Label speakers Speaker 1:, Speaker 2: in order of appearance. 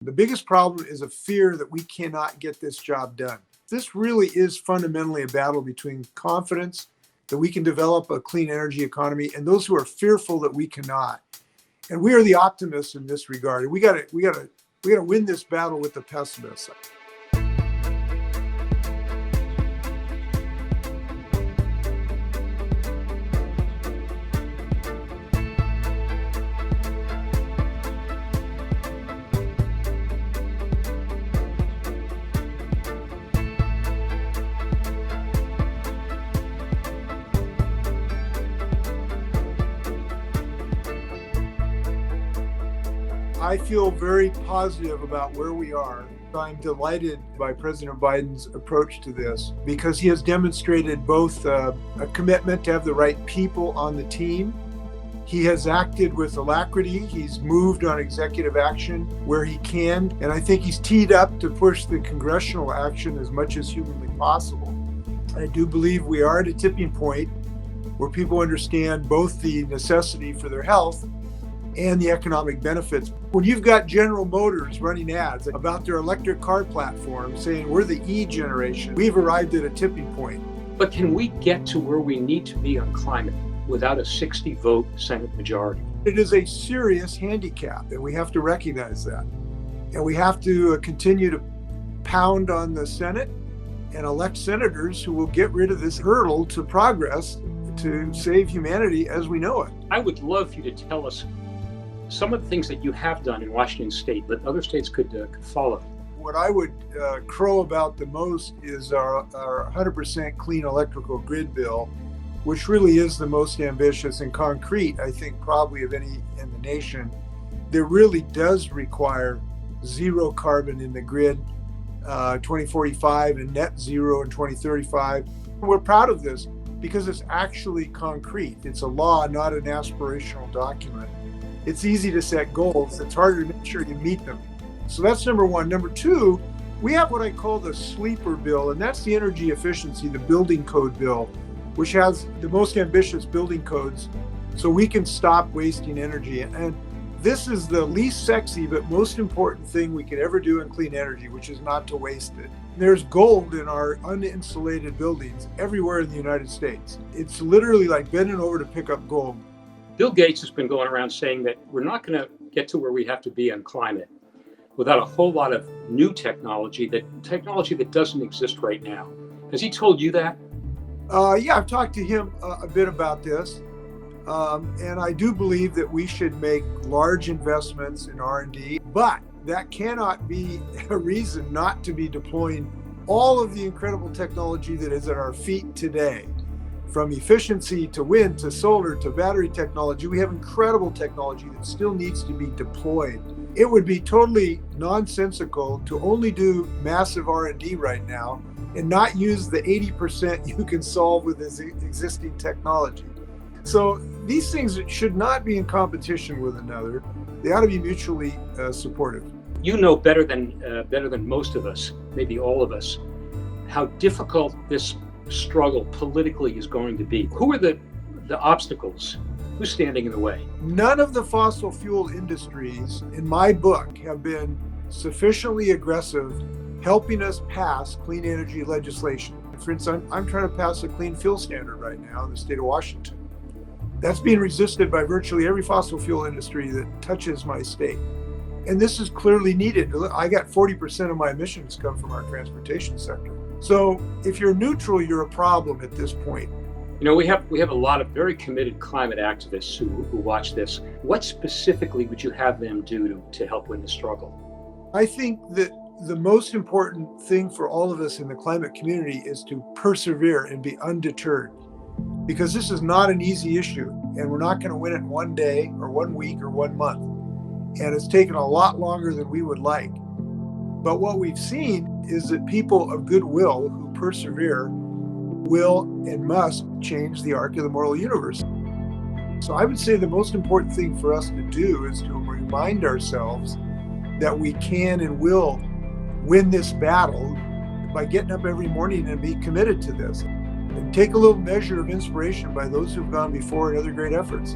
Speaker 1: The biggest problem is a fear that we cannot get this job done. This really is fundamentally a battle between confidence that we can develop a clean energy economy and those who are fearful that we cannot. And we are the optimists in this regard. And we got to win this battle with the pessimists. I feel very positive about where we are. I'm delighted by President Biden's approach to this because he has demonstrated both a commitment to have the right people on the team. He has acted with alacrity. He's moved on executive action where he can. And I think he's teed up to push the congressional action as much as humanly possible. I do believe we are at a tipping point where people understand both the necessity for their health and the economic benefits. When you've got General Motors running ads about their electric car platform saying we're the E generation, we've arrived at a tipping point.
Speaker 2: But can we get to where we need to be on climate without a 60-vote Senate majority?
Speaker 1: It is a serious handicap, and we have to recognize that. And we have to continue to pound on the Senate and elect senators who will get rid of this hurdle to progress to save humanity as we know it.
Speaker 2: I would love for you to tell us some of the things that you have done in Washington State that other states could follow.
Speaker 1: What I would crow about the most is our 100% clean electrical grid bill, which really is the most ambitious and concrete, I think, probably of any in the nation. There really does require zero carbon in the grid, 2045 and net zero in 2035. We're proud of this because it's actually concrete. It's a law, not an aspirational document. It's easy to set goals. It's harder to make sure you meet them. So that's number one. Number two, we have what I call the sleeper bill, and that's the energy efficiency, the building code bill, which has the most ambitious building codes so we can stop wasting energy. And this is the least sexy but most important thing we could ever do in clean energy, which is not to waste it. There's gold in our uninsulated buildings everywhere in the United States. It's literally like bending over to pick up gold.
Speaker 2: Bill Gates has been going around saying that we're not going to get to where we have to be on climate without a whole lot of new technology that doesn't exist right now. Has he told you that?
Speaker 1: Yeah, I've talked to him a bit about this. And I do believe that we should make large investments in R&D, but that cannot be a reason not to be deploying all of the incredible technology that is at our feet today. From efficiency to wind to solar to battery technology, we have incredible technology that still needs to be deployed. It would be totally nonsensical to only do massive R&D right now and not use the 80% you can solve with this existing technology. So these things should not be in competition with another. They ought to be mutually supportive.
Speaker 2: You know better than most of us, maybe all of us, how difficult this struggle politically is going to be. Who are the obstacles? Who's standing in the way? None of the fossil fuel industries in my book have been sufficiently aggressive helping us pass clean energy legislation. For instance, I'm trying to pass a clean fuel standard right now in the state of Washington. That's being resisted by virtually every fossil fuel industry that touches my state. And this is clearly needed. I got 40% of my emissions come from our transportation sector. So if you're neutral, you're a problem at this point. You know, we have a lot of very committed climate activists who watch this. What specifically would you have them do to help win the struggle?
Speaker 1: I think that the most important thing for all of us in the climate community is to persevere and be undeterred, because this is not an easy issue, and we're not going to win it in one day or 1 week or 1 month. And it's taken a lot longer than we would like. But what we've seen is that people of goodwill who persevere will and must change the arc of the moral universe. So I would say the most important thing for us to do is to remind ourselves that we can and will win this battle by getting up every morning and be committed to this. And take a little measure of inspiration by those who've gone before in other great efforts.